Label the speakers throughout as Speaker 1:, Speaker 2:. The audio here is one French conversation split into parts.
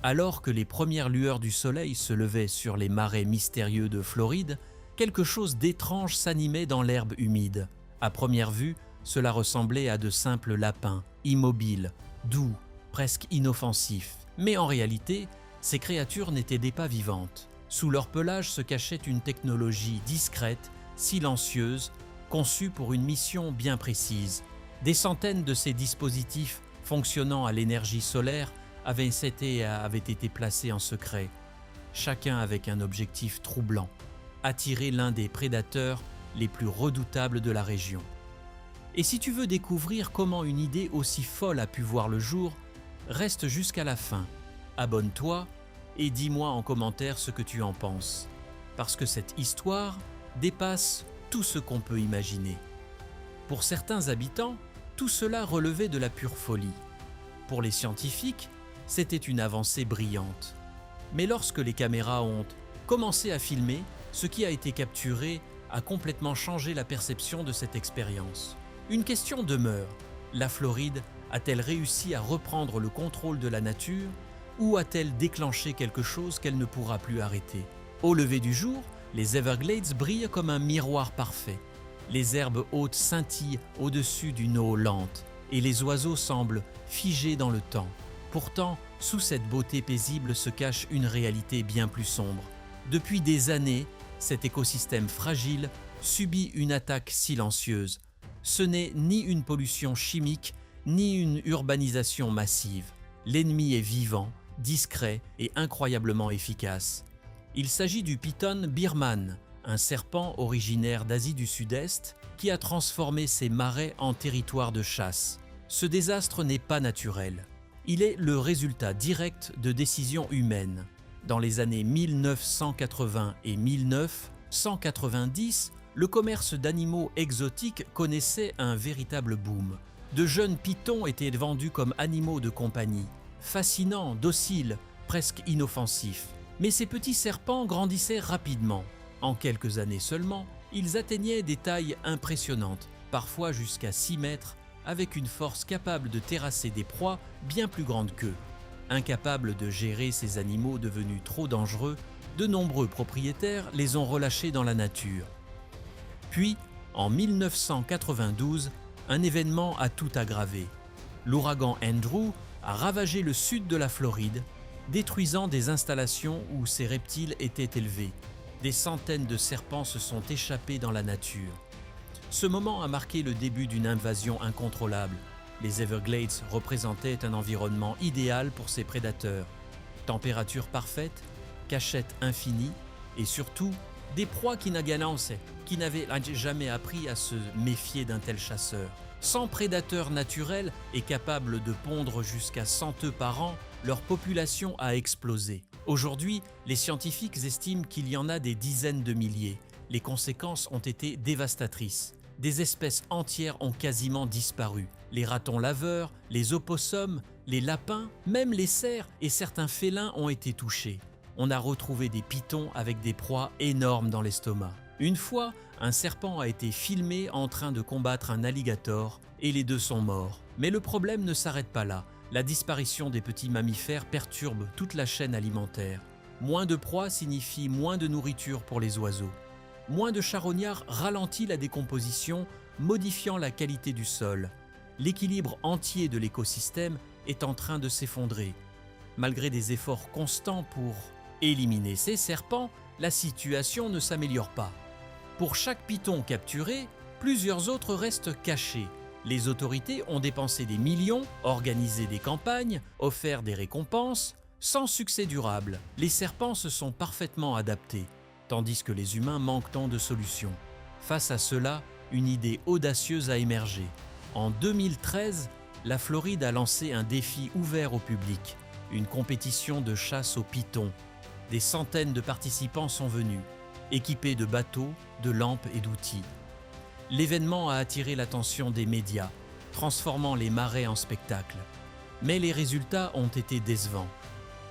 Speaker 1: Alors que les premières lueurs du soleil se levaient sur les marais mystérieux de Floride, quelque chose d'étrange s'animait dans l'herbe humide. À première vue, cela ressemblait à de simples lapins, immobiles, doux, presque inoffensifs. Mais en réalité, ces créatures n'étaient pas vivantes. Sous leur pelage se cachait une technologie discrète, silencieuse, conçue pour une mission bien précise. Des centaines de ces dispositifs fonctionnant à l'énergie solaire avaient été placés en secret, chacun avec un objectif troublant: attirer l'un des prédateurs les plus redoutables de la région. Et si tu veux découvrir comment une idée aussi folle a pu voir le jour, reste jusqu'à la fin, abonne-toi et dis-moi en commentaire ce que tu en penses, parce que cette histoire dépasse tout ce qu'on peut imaginer. Pour certains habitants, tout cela relevait de la pure folie. Pour les scientifiques, c'était une avancée brillante. Mais lorsque les caméras ont commencé à filmer, ce qui a été capturé a complètement changé la perception de cette expérience. Une question demeure: la Floride a-t-elle réussi à reprendre le contrôle de la nature ou a-t-elle déclenché quelque chose qu'elle ne pourra plus arrêter? Au lever du jour, les Everglades brillent comme un miroir parfait. Les herbes hautes scintillent au-dessus d'une eau lente et les oiseaux semblent figés dans le temps. Pourtant, sous cette beauté paisible se cache une réalité bien plus sombre. Depuis des années, cet écosystème fragile subit une attaque silencieuse. Ce n'est ni une pollution chimique, ni une urbanisation massive. L'ennemi est vivant, discret et incroyablement efficace. Il s'agit du python birman, un serpent originaire d'Asie du Sud-Est qui a transformé ses marais en territoire de chasse. Ce désastre n'est pas naturel. Il est le résultat direct de décisions humaines. Dans les années 1980 et 1990, le commerce d'animaux exotiques connaissait un véritable boom. De jeunes pythons étaient vendus comme animaux de compagnie, fascinants, dociles, presque inoffensifs. Mais ces petits serpents grandissaient rapidement. En quelques années seulement, ils atteignaient des tailles impressionnantes, parfois jusqu'à 6 mètres, avec une force capable de terrasser des proies bien plus grandes qu'eux. Incapables de gérer ces animaux devenus trop dangereux, de nombreux propriétaires les ont relâchés dans la nature. Puis, en 1992, un événement a tout aggravé. L'ouragan Andrew a ravagé le sud de la Floride, détruisant des installations où ces reptiles étaient élevés. Des centaines de serpents se sont échappés dans la nature. Ce moment a marqué le début d'une invasion incontrôlable. Les Everglades représentaient un environnement idéal pour ces prédateurs. Température parfaite, cachette infinie et surtout des proies qui n'avaient jamais appris à se méfier d'un tel chasseur. Sans prédateurs naturels et capables de pondre jusqu'à 100 œufs par an, leur population a explosé. Aujourd'hui, les scientifiques estiment qu'il y en a des dizaines de milliers. Les conséquences ont été dévastatrices. Des espèces entières ont quasiment disparu. Les ratons laveurs, les opossums, les lapins, même les cerfs et certains félins ont été touchés. On a retrouvé des pythons avec des proies énormes dans l'estomac. Une fois, un serpent a été filmé en train de combattre un alligator et les deux sont morts. Mais le problème ne s'arrête pas là. La disparition des petits mammifères perturbe toute la chaîne alimentaire. Moins de proies signifie moins de nourriture pour les oiseaux. Moins de charognards ralentit la décomposition, modifiant la qualité du sol. L'équilibre entier de l'écosystème est en train de s'effondrer. Malgré des efforts constants pour éliminer ces serpents, la situation ne s'améliore pas. Pour chaque python capturé, plusieurs autres restent cachés. Les autorités ont dépensé des millions, organisé des campagnes, offert des récompenses, sans succès durable. Les serpents se sont parfaitement adaptés, tandis que les humains manquent tant de solutions. Face à cela, une idée audacieuse a émergé. En 2013, la Floride a lancé un défi ouvert au public, une compétition de chasse aux pythons. Des centaines de participants sont venus, équipés de bateaux, de lampes et d'outils. L'événement a attiré l'attention des médias, transformant les marais en spectacle. Mais les résultats ont été décevants.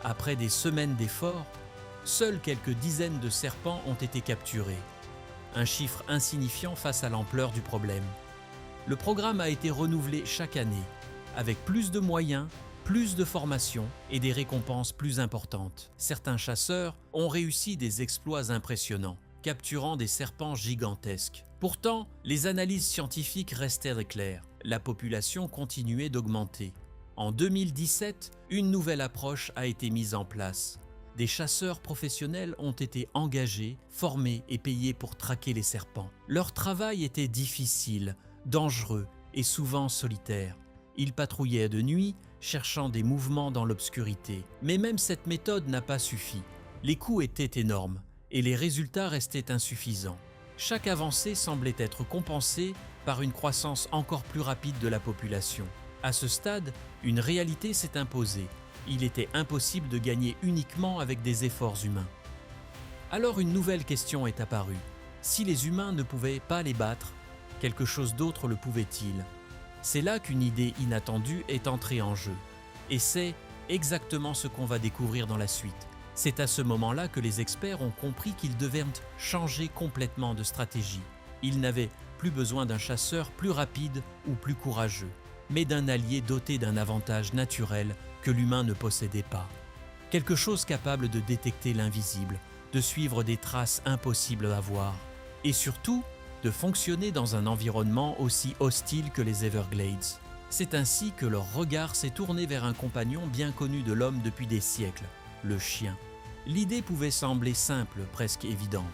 Speaker 1: Après des semaines d'efforts, seules quelques dizaines de serpents ont été capturés. Un chiffre insignifiant face à l'ampleur du problème. Le programme a été renouvelé chaque année, avec plus de moyens, plus de formation et des récompenses plus importantes. Certains chasseurs ont réussi des exploits impressionnants, capturant des serpents gigantesques. Pourtant, les analyses scientifiques restaient claires. La population continuait d'augmenter. En 2017, une nouvelle approche a été mise en place. Des chasseurs professionnels ont été engagés, formés et payés pour traquer les serpents. Leur travail était difficile, dangereux et souvent solitaire. Ils patrouillaient de nuit, cherchant des mouvements dans l'obscurité. Mais même cette méthode n'a pas suffi. Les coûts étaient énormes et les résultats restaient insuffisants. Chaque avancée semblait être compensée par une croissance encore plus rapide de la population. À ce stade, une réalité s'est imposée. Il était impossible de gagner uniquement avec des efforts humains. Alors une nouvelle question est apparue. Si les humains ne pouvaient pas les battre, quelque chose d'autre le pouvait-il? C'est là qu'une idée inattendue est entrée en jeu. Et c'est exactement ce qu'on va découvrir dans la suite. C'est à ce moment-là que les experts ont compris qu'ils devaient changer complètement de stratégie. Ils n'avaient plus besoin d'un chasseur plus rapide ou plus courageux, mais d'un allié doté d'un avantage naturel que l'humain ne possédait pas. Quelque chose capable de détecter l'invisible, de suivre des traces impossibles à voir, et surtout de fonctionner dans un environnement aussi hostile que les Everglades. C'est ainsi que leur regard s'est tourné vers un compagnon bien connu de l'homme depuis des siècles, le chien. L'idée pouvait sembler simple, presque évidente.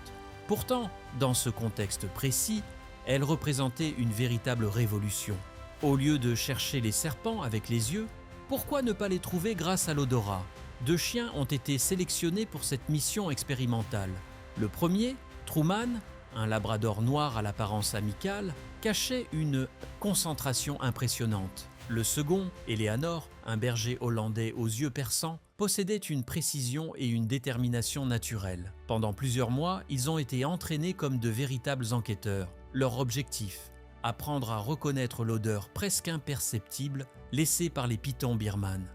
Speaker 1: Pourtant, dans ce contexte précis, elle représentait une véritable révolution. Au lieu de chercher les serpents avec les yeux, pourquoi ne pas les trouver grâce à l'odorat? 2 chiens ont été sélectionnés pour cette mission expérimentale. Le premier, Truman, un labrador noir à l'apparence amicale, cachait une concentration impressionnante. Le second, Eleanor, un berger hollandais aux yeux perçants, possédait une précision et une détermination naturelles. Pendant plusieurs mois, ils ont été entraînés comme de véritables enquêteurs. Leur objectif, apprendre à reconnaître l'odeur presque imperceptible laissée par les pitons birmanes.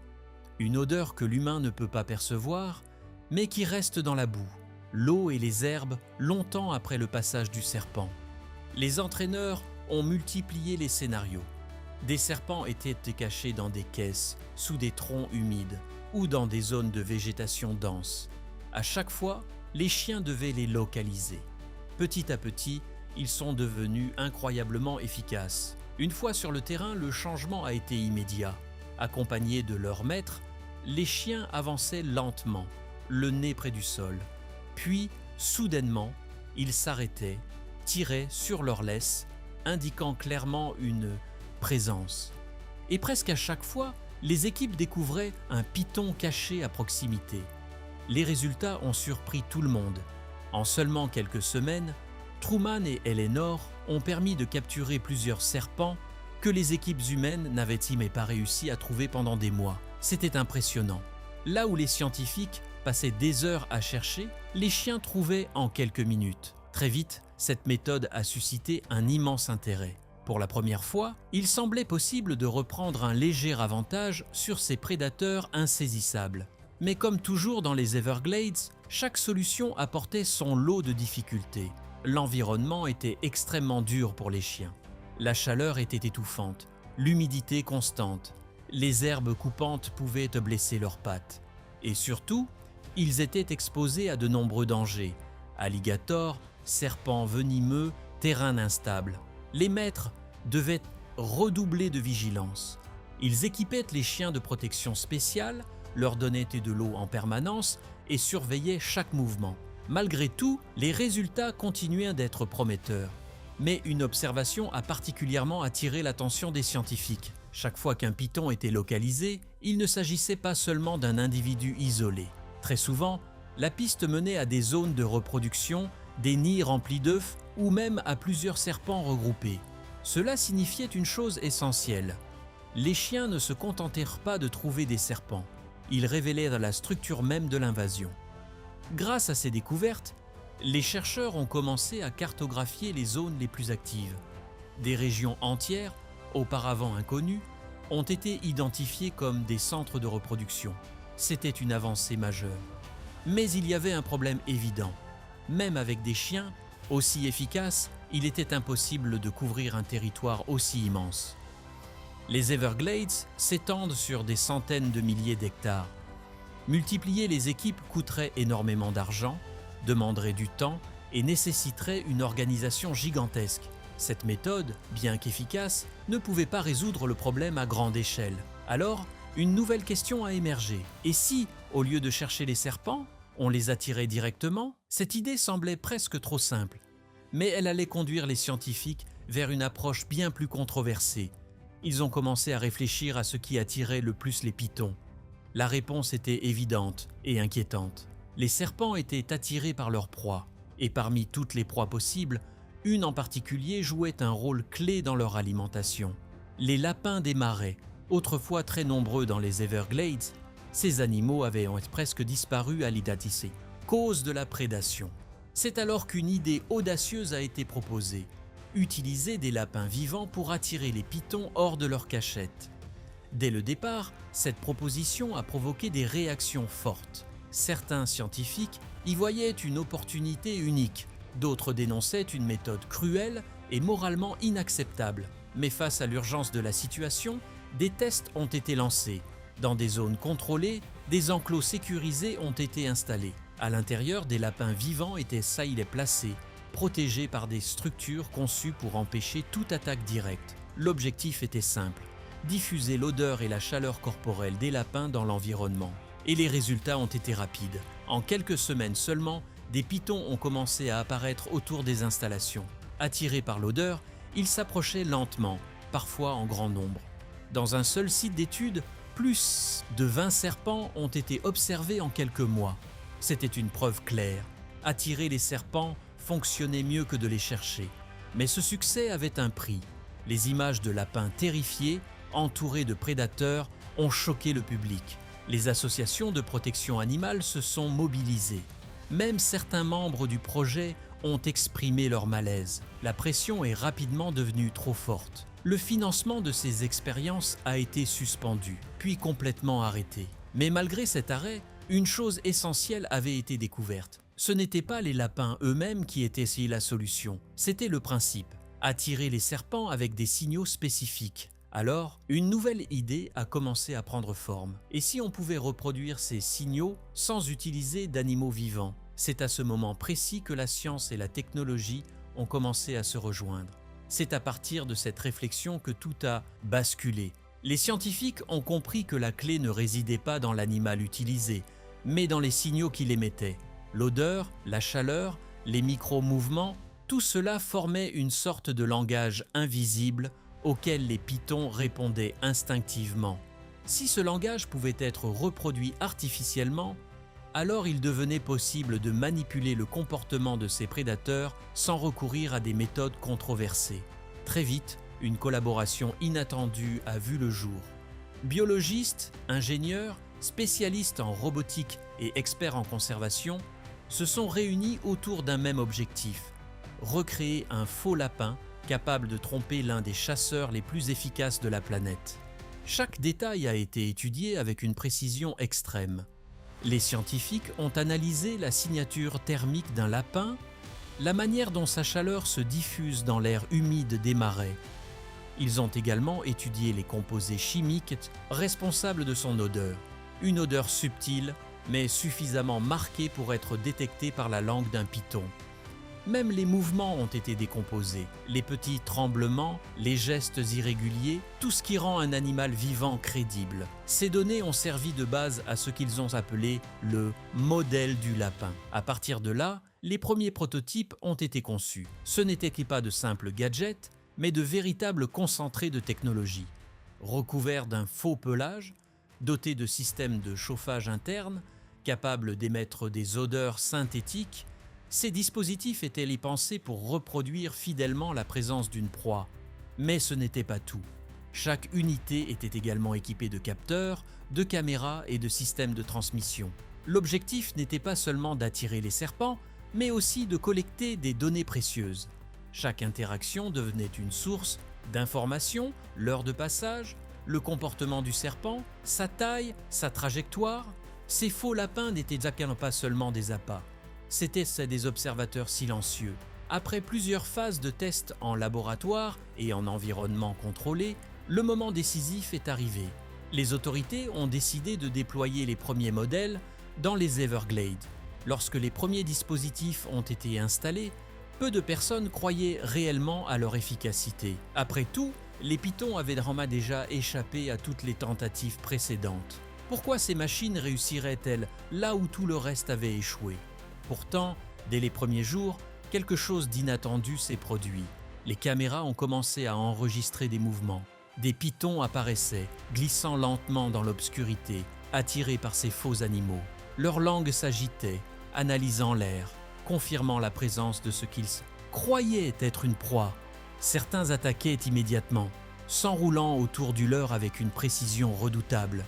Speaker 1: Une odeur que l'humain ne peut pas percevoir, mais qui reste dans la boue, l'eau et les herbes longtemps après le passage du serpent. Les entraîneurs ont multiplié les scénarios. Des serpents étaient cachés dans des caisses, sous des troncs humides ou dans des zones de végétation dense. À chaque fois, les chiens devaient les localiser. Petit à petit, ils sont devenus incroyablement efficaces. Une fois sur le terrain, le changement a été immédiat. Accompagnés de leur maître, les chiens avançaient lentement, le nez près du sol. Puis, soudainement, ils s'arrêtaient, tiraient sur leur laisse, indiquant clairement une présence. Et presque à chaque fois, les équipes découvraient un python caché à proximité. Les résultats ont surpris tout le monde. En seulement quelques semaines, Truman et Eleanor ont permis de capturer plusieurs serpents que les équipes humaines n'avaient même pas réussi à trouver pendant des mois. C'était impressionnant. Là où les scientifiques passaient des heures à chercher, les chiens trouvaient en quelques minutes. Très vite, cette méthode a suscité un immense intérêt. Pour la première fois, il semblait possible de reprendre un léger avantage sur ces prédateurs insaisissables. Mais comme toujours dans les Everglades, chaque solution apportait son lot de difficultés. L'environnement était extrêmement dur pour les chiens. La chaleur était étouffante, l'humidité constante. Les herbes coupantes pouvaient blesser leurs pattes. Et surtout, ils étaient exposés à de nombreux dangers. Alligators, serpents venimeux, terrain instable. Les maîtres devaient redoubler de vigilance. Ils équipaient les chiens de protection spéciale, leur donnaient de l'eau en permanence et surveillaient chaque mouvement. Malgré tout, les résultats continuaient d'être prometteurs. Mais une observation a particulièrement attiré l'attention des scientifiques. Chaque fois qu'un python était localisé, il ne s'agissait pas seulement d'un individu isolé. Très souvent, la piste menait à des zones de reproduction, des nids remplis d'œufs ou même à plusieurs serpents regroupés. Cela signifiait une chose essentielle. Les chiens ne se contentèrent pas de trouver des serpents. Ils révélaient la structure même de l'invasion. Grâce à ces découvertes, les chercheurs ont commencé à cartographier les zones les plus actives. Des régions entières, auparavant inconnues, ont été identifiées comme des centres de reproduction. C'était une avancée majeure. Mais il y avait un problème évident. Même avec des chiens aussi efficaces, il était impossible de couvrir un territoire aussi immense. Les Everglades s'étendent sur des centaines de milliers d'hectares. Multiplier les équipes coûterait énormément d'argent, demanderait du temps et nécessiterait une organisation gigantesque. Cette méthode, bien qu'efficace, ne pouvait pas résoudre le problème à grande échelle. Alors, une nouvelle question a émergé. Et si, au lieu de chercher les serpents, on les attirait directement? Cette idée semblait presque trop simple, mais elle allait conduire les scientifiques vers une approche bien plus controversée. Ils ont commencé à réfléchir à ce qui attirait le plus les pitons. La réponse était évidente et inquiétante. Les serpents étaient attirés par leur proie, et parmi toutes les proies possibles, une en particulier jouait un rôle clé dans leur alimentation. Les lapins des marais, autrefois très nombreux dans les Everglades, ces animaux avaient presque disparu à l'Idaho, cause de la prédation. C'est alors qu'une idée audacieuse a été proposée: utiliser des lapins vivants pour attirer les pitons hors de leur cachette. Dès le départ, cette proposition a provoqué des réactions fortes. Certains scientifiques y voyaient une opportunité unique, d'autres dénonçaient une méthode cruelle et moralement inacceptable. Mais face à l'urgence de la situation, des tests ont été lancés. Dans des zones contrôlées, des enclos sécurisés ont été installés. À l'intérieur, des lapins vivants étaient placés, protégés par des structures conçues pour empêcher toute attaque directe. L'objectif était simple: diffuser l'odeur et la chaleur corporelle des lapins dans l'environnement. Et les résultats ont été rapides. En quelques semaines seulement, des pitons ont commencé à apparaître autour des installations. Attirés par l'odeur, ils s'approchaient lentement, parfois en grand nombre. Dans un seul site d'étude, plus de 20 serpents ont été observés en quelques mois. C'était une preuve claire. Attirer les serpents fonctionnait mieux que de les chercher. Mais ce succès avait un prix. Les images de lapins terrifiés, entourés de prédateurs, ont choqué le public. Les associations de protection animale se sont mobilisées. Même certains membres du projet ont exprimé leur malaise. La pression est rapidement devenue trop forte. Le financement de ces expériences a été suspendu, puis complètement arrêté. Mais malgré cet arrêt, une chose essentielle avait été découverte. Ce n'étaient pas les lapins eux-mêmes qui étaient la solution, c'était le principe: attirer les serpents avec des signaux spécifiques. Alors, une nouvelle idée a commencé à prendre forme. Et si on pouvait reproduire ces signaux sans utiliser d'animaux vivants? C'est à ce moment précis que la science et la technologie ont commencé à se rejoindre. C'est à partir de cette réflexion que tout a basculé. Les scientifiques ont compris que la clé ne résidait pas dans l'animal utilisé, mais dans les signaux qu'il émettait. L'odeur, la chaleur, les micro-mouvements, tout cela formait une sorte de langage invisible auquel les pitons répondaient instinctivement. Si ce langage pouvait être reproduit artificiellement, alors il devenait possible de manipuler le comportement de ces prédateurs sans recourir à des méthodes controversées. Très vite, une collaboration inattendue a vu le jour. Biologistes, ingénieurs, spécialistes en robotique et experts en conservation se sont réunis autour d'un même objectif: recréer un faux lapin capable de tromper l'un des chasseurs les plus efficaces de la planète. Chaque détail a été étudié avec une précision extrême. Les scientifiques ont analysé la signature thermique d'un lapin, la manière dont sa chaleur se diffuse dans l'air humide des marais. Ils ont également étudié les composés chimiques responsables de son odeur. Une odeur subtile, mais suffisamment marquée pour être détectée par la langue d'un python. Même les mouvements ont été décomposés, les petits tremblements, les gestes irréguliers, tout ce qui rend un animal vivant crédible. Ces données ont servi de base à ce qu'ils ont appelé le modèle du lapin. À partir de là, les premiers prototypes ont été conçus. Ce n'étaient pas de simples gadgets, mais de véritables concentrés de technologie. Recouverts d'un faux pelage, dotés de systèmes de chauffage interne, capables d'émettre des odeurs synthétiques, ces dispositifs étaient pensés pour reproduire fidèlement la présence d'une proie. Mais ce n'était pas tout. Chaque unité était également équipée de capteurs, de caméras et de systèmes de transmission. L'objectif n'était pas seulement d'attirer les serpents, mais aussi de collecter des données précieuses. Chaque interaction devenait une source d'informations: l'heure de passage, le comportement du serpent, sa taille, sa trajectoire. Ces faux lapins n'étaient pas seulement des appâts. C'étaient des observateurs silencieux. Après plusieurs phases de tests en laboratoire et en environnement contrôlé, le moment décisif est arrivé. Les autorités ont décidé de déployer les premiers modèles dans les Everglades. Lorsque les premiers dispositifs ont été installés, peu de personnes croyaient réellement à leur efficacité. Après tout, les Python avaient déjà échappé à toutes les tentatives précédentes. Pourquoi ces machines réussiraient-elles là où tout le reste avait échoué? Pourtant, dès les premiers jours, quelque chose d'inattendu s'est produit. Les caméras ont commencé à enregistrer des mouvements. Des pythons apparaissaient, glissant lentement dans l'obscurité, attirés par ces faux animaux. Leur langue s'agitait, analysant l'air, confirmant la présence de ce qu'ils croyaient être une proie. Certains attaquaient immédiatement, s'enroulant autour du leur avec une précision redoutable.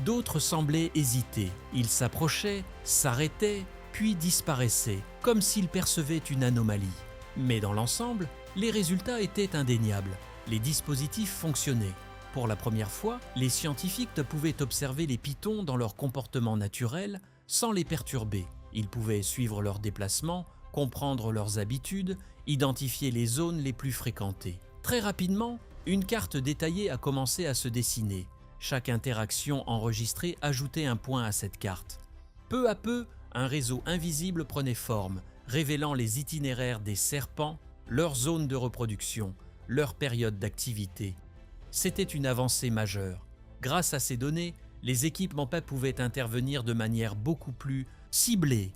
Speaker 1: D'autres semblaient hésiter. Ils s'approchaient, s'arrêtaient, puis disparaissaient, comme s'ils percevaient une anomalie. Mais dans l'ensemble, les résultats étaient indéniables. Les dispositifs fonctionnaient. Pour la première fois, les scientifiques pouvaient observer les pythons dans leur comportement naturel sans les perturber. Ils pouvaient suivre leurs déplacements, comprendre leurs habitudes, identifier les zones les plus fréquentées. Très rapidement, une carte détaillée a commencé à se dessiner. Chaque interaction enregistrée ajoutait un point à cette carte. Peu à peu, un réseau invisible prenait forme, révélant les itinéraires des serpents, leurs zones de reproduction, leur période d'activité. C'était une avancée majeure. Grâce à ces données, les équipes MANPA pouvaient intervenir de manière beaucoup plus ciblée.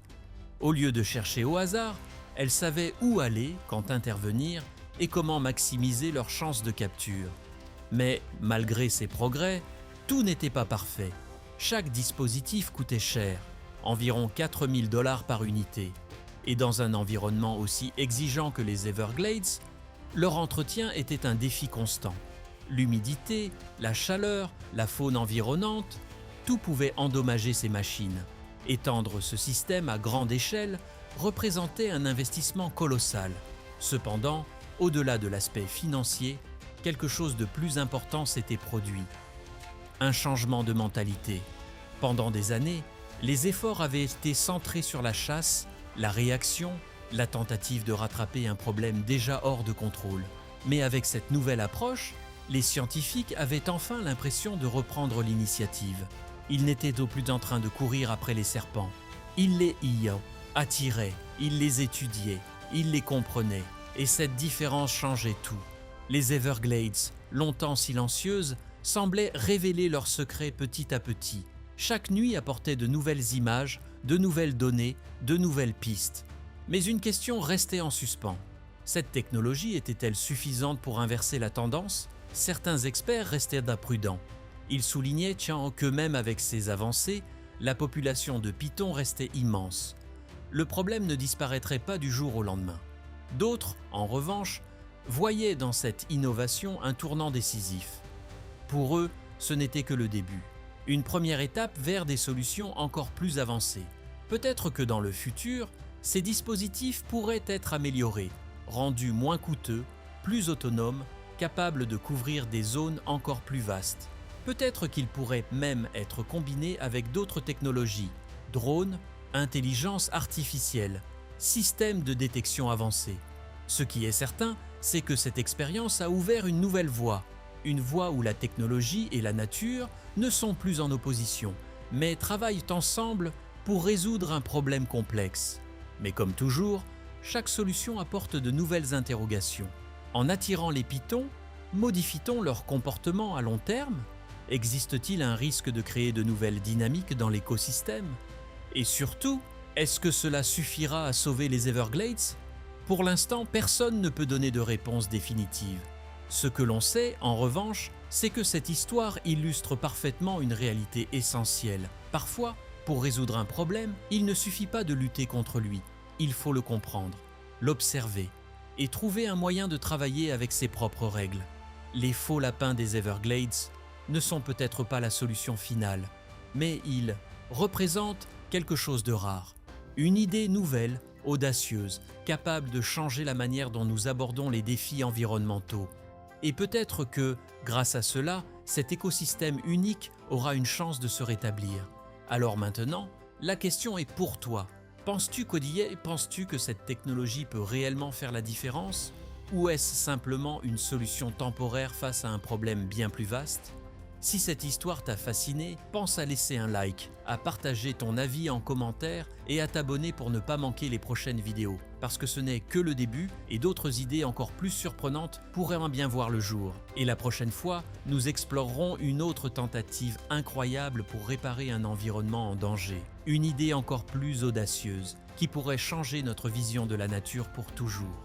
Speaker 1: Au lieu de chercher au hasard, elles savaient où aller, quand intervenir et comment maximiser leurs chances de capture. Mais malgré ces progrès, tout n'était pas parfait. Chaque dispositif coûtait cher, environ 4 000 $ par unité. Et dans un environnement aussi exigeant que les Everglades, leur entretien était un défi constant. L'humidité, la chaleur, la faune environnante, tout pouvait endommager ces machines. Étendre ce système à grande échelle représentait un investissement colossal. Cependant, au-delà de l'aspect financier, quelque chose de plus important s'était produit. Un changement de mentalité. Pendant des années, les efforts avaient été centrés sur la chasse, la réaction, la tentative de rattraper un problème déjà hors de contrôle. Mais avec cette nouvelle approche, les scientifiques avaient enfin l'impression de reprendre l'initiative. Ils n'étaient plus en train de courir après les serpents. Ils les attiraient, ils les étudiaient, ils les comprenaient. Et cette différence changeait tout. Les Everglades, longtemps silencieuses, semblaient révéler leurs secrets petit à petit. Chaque nuit apportait de nouvelles images, de nouvelles données, de nouvelles pistes. Mais une question restait en suspens. Cette technologie était-elle suffisante pour inverser la tendance? Certains experts restaient prudents. Ils soulignaient que même avec ces avancées, la population de pythons restait immense. Le problème ne disparaîtrait pas du jour au lendemain. D'autres, en revanche, voyaient dans cette innovation un tournant décisif. Pour eux, ce n'était que le début. Une première étape vers des solutions encore plus avancées. Peut-être que dans le futur, ces dispositifs pourraient être améliorés, rendus moins coûteux, plus autonomes, capables de couvrir des zones encore plus vastes. Peut-être qu'ils pourraient même être combinés avec d'autres technologies, drones, intelligence artificielle, systèmes de détection avancés. Ce qui est certain, c'est que cette expérience a ouvert une nouvelle voie, une voie où la technologie et la nature ne sont plus en opposition, mais travaillent ensemble pour résoudre un problème complexe. Mais comme toujours, chaque solution apporte de nouvelles interrogations. En attirant les pythons, modifie-t-on leur comportement à long terme? Existe-t-il un risque de créer de nouvelles dynamiques dans l'écosystème? Et surtout, est-ce que cela suffira à sauver les Everglades? Pour l'instant, personne ne peut donner de réponse définitive. Ce que l'on sait, en revanche, c'est que cette histoire illustre parfaitement une réalité essentielle. Parfois, pour résoudre un problème, il ne suffit pas de lutter contre lui. Il faut le comprendre, l'observer et trouver un moyen de travailler avec ses propres règles. Les faux lapins des Everglades ne sont peut-être pas la solution finale, mais ils représentent quelque chose de rare. Une idée nouvelle, audacieuse, capable de changer la manière dont nous abordons les défis environnementaux. Et peut-être que, grâce à cela, cet écosystème unique aura une chance de se rétablir. Alors maintenant, la question est pour toi. Penses-tu que cette technologie peut réellement faire la différence? Ou est-ce simplement une solution temporaire face à un problème bien plus vaste? Si cette histoire t'a fasciné, pense à laisser un like, à partager ton avis en commentaire et à t'abonner pour ne pas manquer les prochaines vidéos. Parce que ce n'est que le début et d'autres idées encore plus surprenantes pourraient bien voir le jour. Et la prochaine fois, nous explorerons une autre tentative incroyable pour réparer un environnement en danger. Une idée encore plus audacieuse qui pourrait changer notre vision de la nature pour toujours.